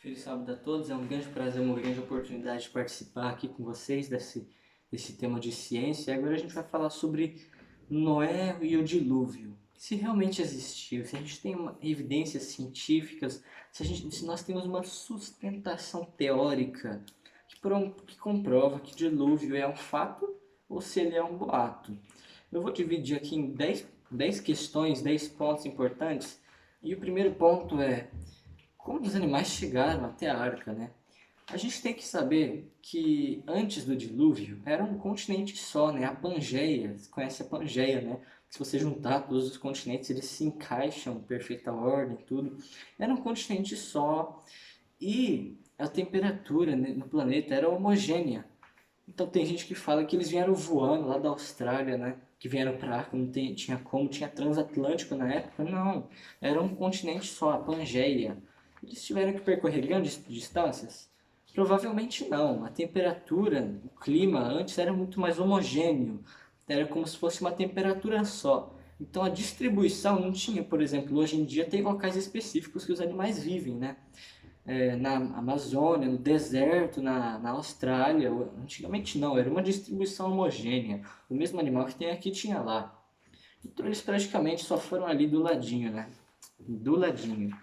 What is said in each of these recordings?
Feliz sábado a todos, é um grande prazer, uma grande oportunidade de participar aqui com vocês desse tema de ciência. E agora a gente vai falar sobre Noé e o dilúvio. Se realmente existiu, se a gente tem evidências científicas, se nós temos uma sustentação teórica que comprova que o dilúvio é um fato ou se ele é um boato. Eu vou dividir aqui em 10 questões, 10 pontos importantes. E o primeiro ponto é como os animais chegaram até a Arca, né? A gente tem que saber que antes do dilúvio era um continente só, né? A Pangeia, você conhece a Pangeia, né? Se você juntar todos os continentes, eles se encaixam em perfeita ordem, tudo. Era um continente só e a temperatura no planeta era homogênea. Então tem gente que fala que eles vieram voando lá da Austrália, né? Que vieram para a Arca, não tinha como, tinha transatlântico na época. Não, era um continente só, a Pangeia. Eles tiveram que percorrer grandes distâncias? Provavelmente não. A temperatura, o clima antes era muito mais homogêneo. Era como se fosse uma temperatura só. Então a distribuição não tinha, por exemplo, hoje em dia tem locais específicos que os animais vivem, né? Na Amazônia, no deserto, na Austrália. Antigamente não, era uma distribuição homogênea. O mesmo animal que tem aqui tinha lá. Então eles praticamente só foram ali do ladinho, né? Do ladinho.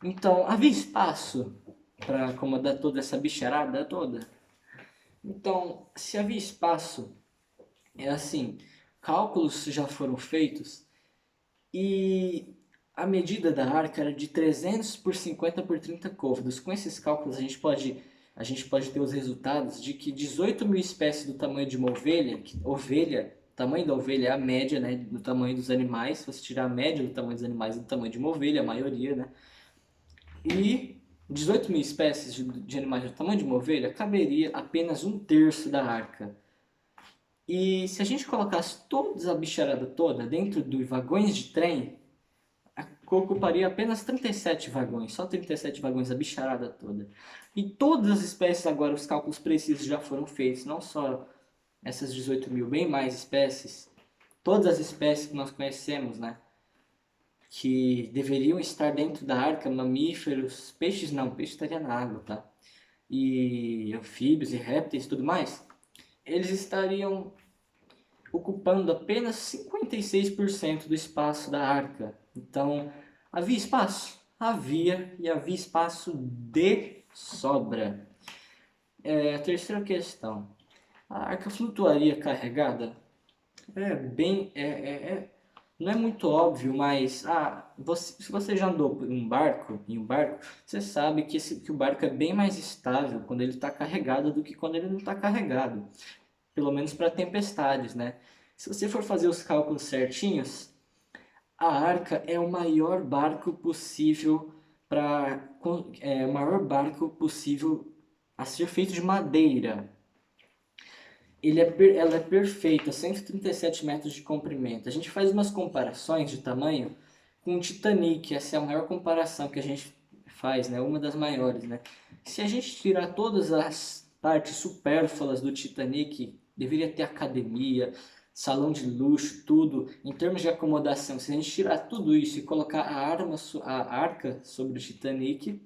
Então havia espaço para acomodar toda essa bicharada toda. Então, se havia espaço, é assim, cálculos já foram feitos e a medida da arca era de 300 por 50 por 30 côvados. Com esses cálculos a gente pode ter os resultados de que 18 mil espécies do tamanho de uma ovelha, o tamanho da ovelha é a média, né, do tamanho dos animais, se você tirar a média do tamanho dos animais e do tamanho de uma ovelha, a maioria, né, e 18 mil espécies de animais do tamanho de uma ovelha, caberia apenas um terço da arca. E se a gente colocasse toda a bicharada toda dentro dos vagões de trem, ocuparia apenas 37 vagões, só 37 vagões, a bicharada toda. E todas as espécies, agora os cálculos precisos já foram feitos, não só essas 18 mil, bem mais espécies, todas as espécies que nós conhecemos, né? Que deveriam estar dentro da arca, mamíferos, peixes não, peixe estaria na água, tá? E anfíbios e répteis e tudo mais, eles estariam ocupando apenas 56% do espaço da arca. Então, havia espaço? Havia, e havia espaço de sobra. A terceira questão. A arca flutuaria carregada? Não é muito óbvio, mas se você já andou em um barco, você sabe que o barco é bem mais estável quando ele está carregado do que quando ele não está carregado. Pelo menos para tempestades, né? Se você for fazer os cálculos certinhos, a arca é o maior barco possível o maior barco possível a ser feito de madeira. Ela é perfeita, 137 metros de comprimento. A gente faz umas comparações de tamanho com o Titanic, essa é a maior comparação que a gente faz, né? Uma das maiores, né? Se a gente tirar todas as partes supérfluas do Titanic, deveria ter academia, salão de luxo, tudo. Em termos de acomodação, se a gente tirar tudo isso e colocar a arca sobre o Titanic,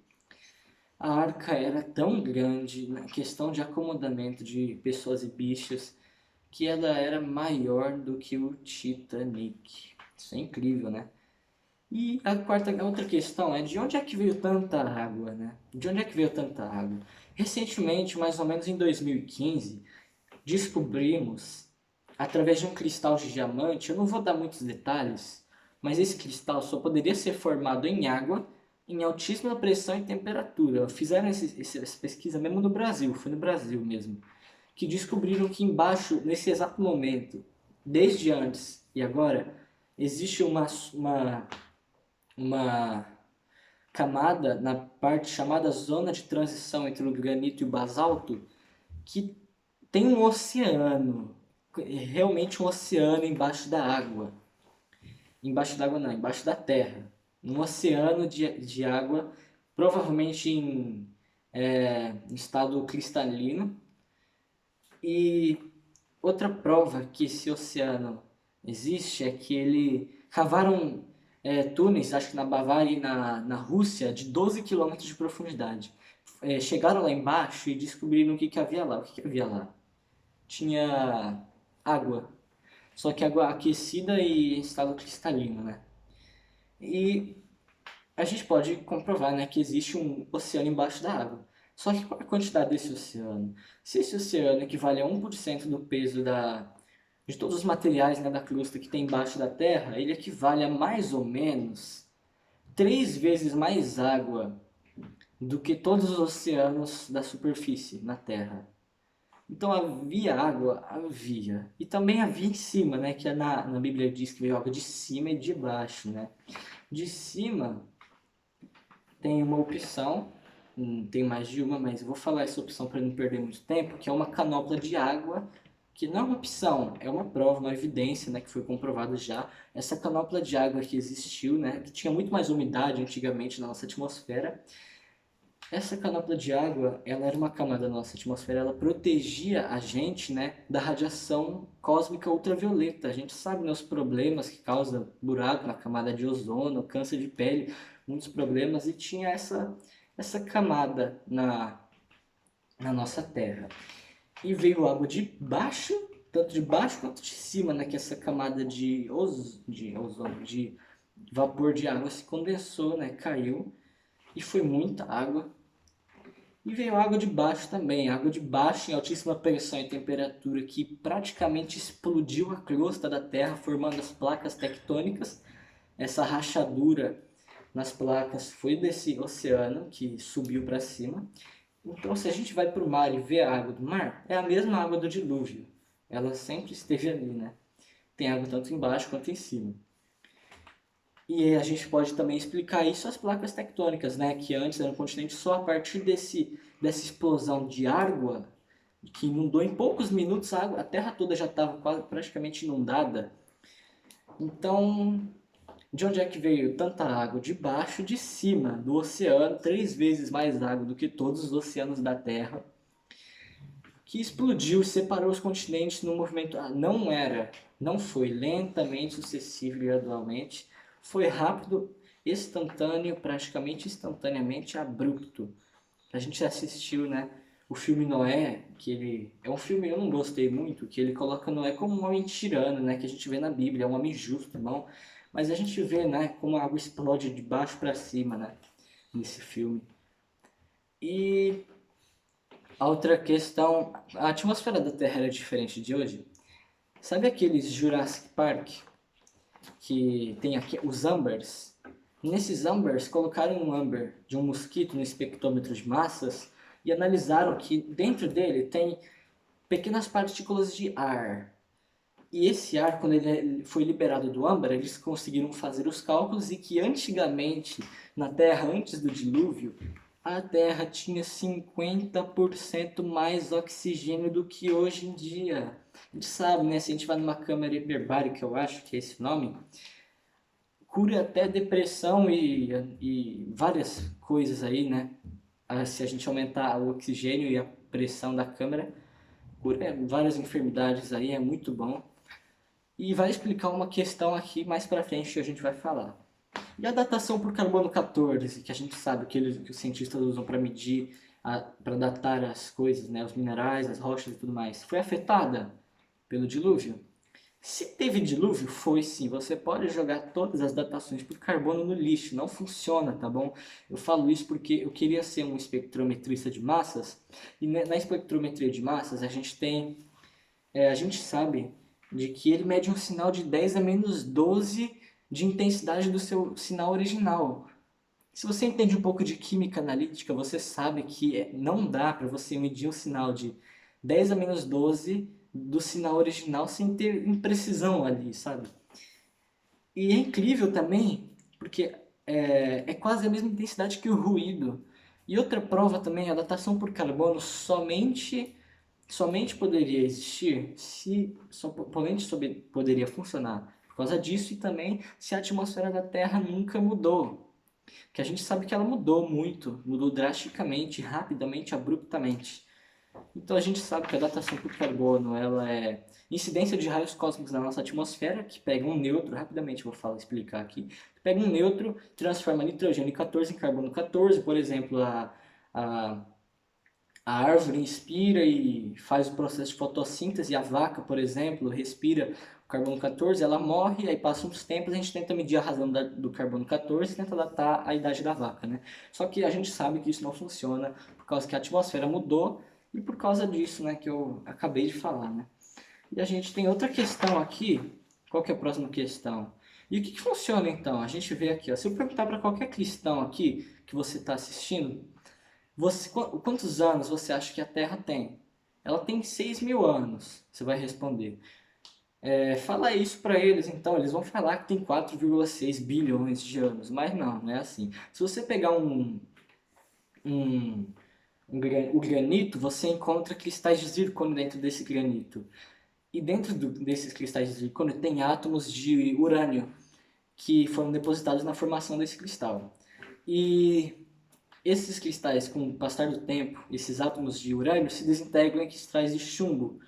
a arca era tão grande na questão de acomodamento de pessoas e bichos que ela era maior do que o Titanic. Isso é incrível, né? E a outra questão é de onde é que veio tanta água, né? De onde é que veio tanta água? Recentemente, mais ou menos em 2015, descobrimos, através de um cristal de diamante, eu não vou dar muitos detalhes, mas esse cristal só poderia ser formado em água em altíssima pressão e temperatura. Fizeram essa pesquisa mesmo no Brasil, foi no Brasil mesmo, que descobriram que embaixo, nesse exato momento, desde antes e agora, existe uma camada na parte chamada zona de transição entre o granito e o basalto, que tem um oceano, realmente um oceano embaixo da água. Embaixo da água não, embaixo da terra. Um oceano de água, provavelmente em estado cristalino. E outra prova que esse oceano existe é que cavaram túneis, acho que na Bavária e na Rússia, de 12 quilômetros de profundidade. Chegaram lá embaixo e descobriram o que, que havia lá. O que, que havia lá? Tinha água, só que água aquecida e em estado cristalino, né? E a gente pode comprovar, né, que existe um oceano embaixo da água. Só que qual é a quantidade desse oceano? Se esse oceano equivale a 1% do peso de todos os materiais, né, da crosta que tem embaixo da Terra, ele equivale a mais ou menos 3 vezes mais água do que todos os oceanos da superfície na Terra. Então havia água, havia. E também havia em cima, né? Que na Bíblia diz que veio água de cima e de baixo, né? De cima tem uma opção, tem mais de uma, mas eu vou falar essa opção para não perder muito tempo, que é uma canopla de água, que não é uma opção, é uma prova, uma evidência, né, que foi comprovada já. Essa canopla de água que existiu, né, que tinha muito mais umidade antigamente na nossa atmosfera. Essa canopla de água, ela era uma camada da nossa atmosfera, ela protegia a gente, né, da radiação cósmica ultravioleta. A gente sabe, né, os problemas que causa buraco na camada de ozono, câncer de pele, muitos problemas, e tinha essa camada na nossa Terra. E veio água de baixo, tanto de baixo quanto de cima, né, que essa camada de ozono, de vapor de água se condensou, né, caiu, e foi muita água. E veio água de baixo também, água de baixo em altíssima pressão e temperatura que praticamente explodiu a crosta da Terra, formando as placas tectônicas. Essa rachadura nas placas foi desse oceano que subiu para cima. Então, se a gente vai para o mar e vê a água do mar, é a mesma água do dilúvio. Ela sempre esteve ali, né? Tem água tanto embaixo quanto em cima. E a gente pode também explicar isso às placas tectônicas, né? Que antes era um continente só a partir dessa explosão de água que inundou em poucos minutos a Terra toda já estava praticamente inundada. Então, de onde é que veio tanta água? De baixo, de cima, do oceano, 3 vezes mais água do que todos os oceanos da Terra, que explodiu, separou os continentes num movimento. Não foi lentamente, sucessivo e gradualmente, foi rápido, instantâneo, praticamente instantaneamente abrupto. A gente assistiu, né, o filme Noé, que ele é um filme que eu não gostei muito, que ele coloca Noé como um homem tirano, né, que a gente vê na Bíblia, é um homem justo, não, mas a gente vê, né, como a água explode de baixo para cima, né, nesse filme. E a outra questão, a atmosfera da Terra era diferente de hoje. Sabe aqueles Jurassic Park que tem aqui os ambers? Nesses ambers colocaram um amber de um mosquito no espectrômetro de massas e analisaram que dentro dele tem pequenas partículas de ar. E esse ar, quando ele foi liberado do âmbar, eles conseguiram fazer os cálculos e que antigamente, na Terra, antes do dilúvio, a Terra tinha 50% mais oxigênio do que hoje em dia. A gente sabe, né? Se a gente vai numa câmara hiperbárica, eu acho que é esse nome, cura até depressão e várias coisas aí, né? Se a gente aumentar o oxigênio e a pressão da câmara, cura várias enfermidades aí, é muito bom. E vai explicar uma questão aqui mais pra frente que a gente vai falar. E a datação por carbono 14, que a gente sabe que os cientistas usam para medir, para datar as coisas, né, os minerais, as rochas e tudo mais, foi afetada pelo dilúvio? Se teve dilúvio, foi sim. Você pode jogar todas as datações por carbono no lixo, não funciona, tá bom? Eu falo isso porque eu queria ser um espectrometrista de massas, e na espectrometria de massas a gente sabe de que ele mede um sinal de 10 a menos 12 de intensidade do seu sinal original. Se você entende um pouco de química analítica, você sabe que não dá para você medir um sinal de 10 a menos 12 do sinal original sem ter imprecisão ali, sabe? E é incrível também, porque é quase a mesma intensidade que o ruído. E outra prova também, a datação por carbono somente poderia existir se somente poderia funcionar por causa disso e também se a atmosfera da Terra nunca mudou. Que a gente sabe que ela mudou muito, mudou drasticamente, rapidamente, abruptamente. Então a gente sabe que a datação por carbono, ela é incidência de raios cósmicos na nossa atmosfera, que pega um nêutron, rapidamente vou explicar aqui, pega um nêutron, transforma nitrogênio 14 em carbono 14, por exemplo, a, a árvore inspira e faz o processo de fotossíntese, a vaca, por exemplo, respira o carbono 14, ela morre, aí passa uns tempos, a gente tenta medir a razão do carbono 14 e tenta datar a idade da vaca, né? Só que a gente sabe que isso não funciona, por causa que a atmosfera mudou e por causa disso, né, que eu acabei de falar, né? E a gente tem outra questão aqui, qual que é a próxima questão? E o que funciona então? A gente vê aqui, ó, se eu perguntar para qualquer cristão aqui que você está assistindo, quantos anos você acha que a Terra tem? Ela tem 6.000 anos, você vai responder. Fala isso para eles, então, eles vão falar que tem 4,6 bilhões de anos, mas não é assim. Se você pegar um, o granito, você encontra cristais de zircônio dentro desse granito. E dentro desses cristais de zircônio tem átomos de urânio que foram depositados na formação desse cristal. E esses cristais, com o passar do tempo, esses átomos de urânio se desintegram em cristais de chumbo.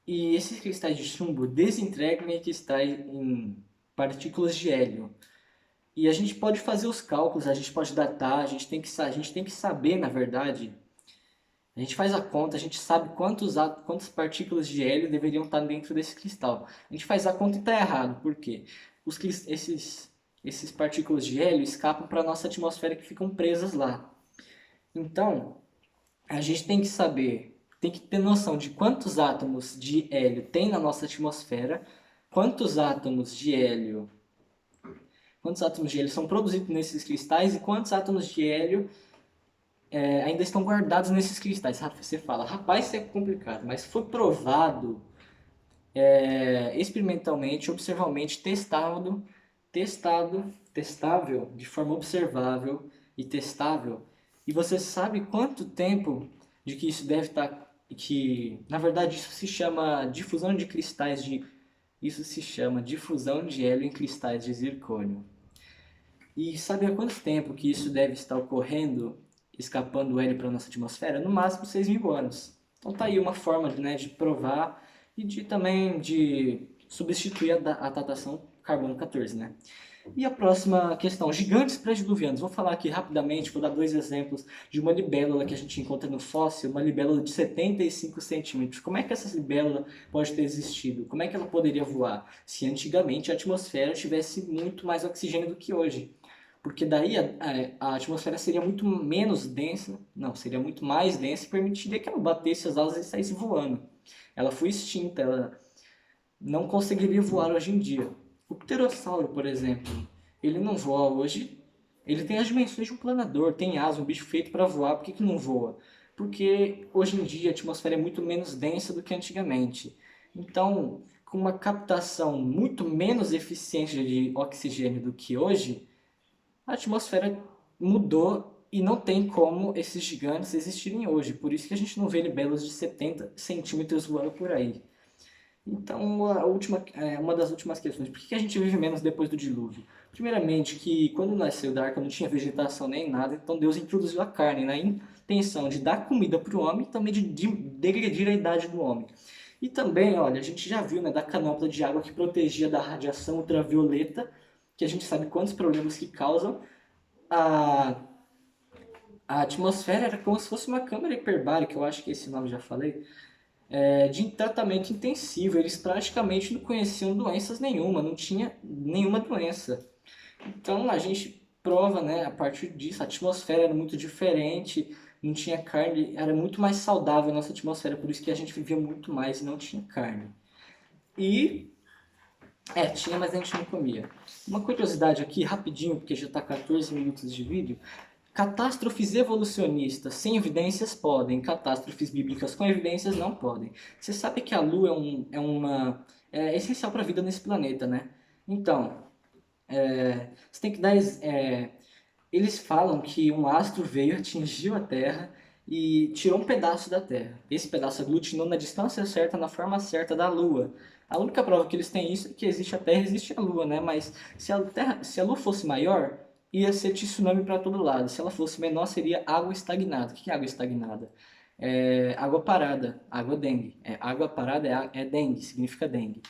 E esses cristais de chumbo desintegram em cristais em partículas de hélio. E a gente pode fazer os cálculos, a gente pode datar, a gente tem que saber, na verdade, a gente faz a conta, a gente sabe quantas partículas de hélio deveriam estar dentro desse cristal. A gente faz a conta e está errado. Por quê? Esses partículas de hélio escapam para a nossa atmosfera que ficam presas lá. Então, a gente tem que saber, tem que ter noção de quantos átomos de hélio tem na nossa atmosfera, quantos átomos de hélio, são produzidos nesses cristais e quantos átomos de hélio ainda estão guardados nesses cristais. Você fala, rapaz, isso é complicado, mas foi provado experimentalmente, observavelmente, testável, de forma observável e testável. E você sabe quanto tempo de que isso deve estar, que na verdade isso se chama difusão de cristais de, isso se chama difusão de hélio em cristais de zircônio. E sabe há quanto tempo que isso deve estar ocorrendo, escapando o hélio para a nossa atmosfera? No máximo 6.000 anos. Então tá aí uma forma, né, de provar e também de substituir a datação carbono 14, né? E a próxima questão, gigantes pré-diluvianos. Vou falar aqui rapidamente, vou dar dois exemplos de uma libélula que a gente encontra no fóssil, uma libélula de 75 centímetros. Como é que essa libélula pode ter existido? Como é que ela poderia voar? Se antigamente a atmosfera tivesse muito mais oxigênio do que hoje. Porque daí a atmosfera seria muito menos densa, não, seria muito mais densa e permitiria que ela batesse as asas e saísse voando. Ela foi extinta, ela não conseguiria voar hoje em dia. O pterossauro, por exemplo, ele não voa hoje. Ele tem as dimensões de um planador, tem asa, um bicho feito para voar. Por que não voa? Porque hoje em dia a atmosfera é muito menos densa do que antigamente. Então, com uma captação muito menos eficiente de oxigênio do que hoje, a atmosfera mudou e não tem como esses gigantes existirem hoje. Por isso que a gente não vê libelos de 70 centímetros voando por aí. Então, uma das últimas questões, por que a gente vive menos depois do dilúvio? Primeiramente, que quando nasceu da arca não tinha vegetação nem nada, então Deus introduziu a carne na intenção de dar comida para o homem e também de degredir a idade do homem. E também, olha, a gente já viu, né, da canopla de água que protegia da radiação ultravioleta, que a gente sabe quantos problemas que causam. A, a atmosfera era como se fosse uma câmara hiperbárica, eu acho que esse nome já falei, de tratamento intensivo. Eles praticamente não conheciam doenças nenhuma, não tinha nenhuma doença. Então a gente prova, né, a partir disso, a atmosfera era muito diferente, não tinha carne, era muito mais saudável a nossa atmosfera, por isso que a gente vivia muito mais e não tinha carne. E, tinha, mas a gente não comia. Uma curiosidade aqui, rapidinho, porque já está 14 minutos de vídeo. Catástrofes evolucionistas sem evidências podem, catástrofes bíblicas com evidências não podem. Você sabe que a Lua é essencial para a vida nesse planeta, né? Então, você tem que dar. Eles falam que um astro veio, atingiu a Terra e tirou um pedaço da Terra. Esse pedaço aglutinou na distância certa, na forma certa da Lua. A única prova que eles têm isso é que existe a Terra e existe a Lua, né? Mas se a Lua fosse maior, ia ser tsunami para todo lado. Se ela fosse menor, seria água estagnada. O que é água estagnada? água parada, água dengue. Água parada é dengue, significa dengue.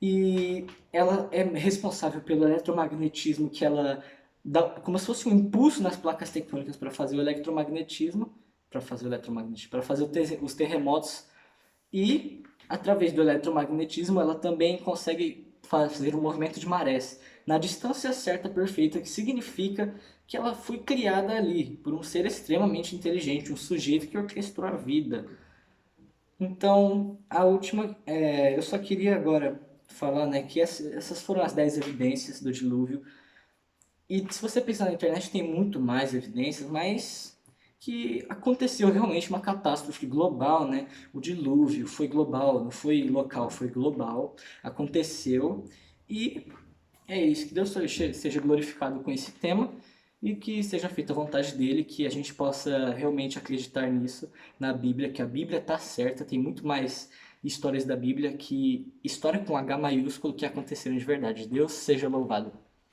E ela é responsável pelo eletromagnetismo que ela dá como se fosse um impulso nas placas tectônicas para fazer o eletromagnetismo, para fazer os terremotos e através do eletromagnetismo ela também consegue fazer um movimento de marés na distância certa perfeita, que significa que ela foi criada ali por um ser extremamente inteligente, um sujeito que orquestrou a vida. Então, a última, eu só queria agora falar, né, que essas foram as 10 evidências do dilúvio. E se você pensar na internet, tem muito mais evidências, mas que aconteceu realmente uma catástrofe global, né? O dilúvio foi global, não foi local, foi global. Aconteceu e é isso. Que Deus seja glorificado com esse tema e que seja feita a vontade dele, que a gente possa realmente acreditar nisso, na Bíblia, que a Bíblia está certa, tem muito mais histórias da Bíblia que história com H maiúsculo que aconteceram de verdade. Deus seja louvado.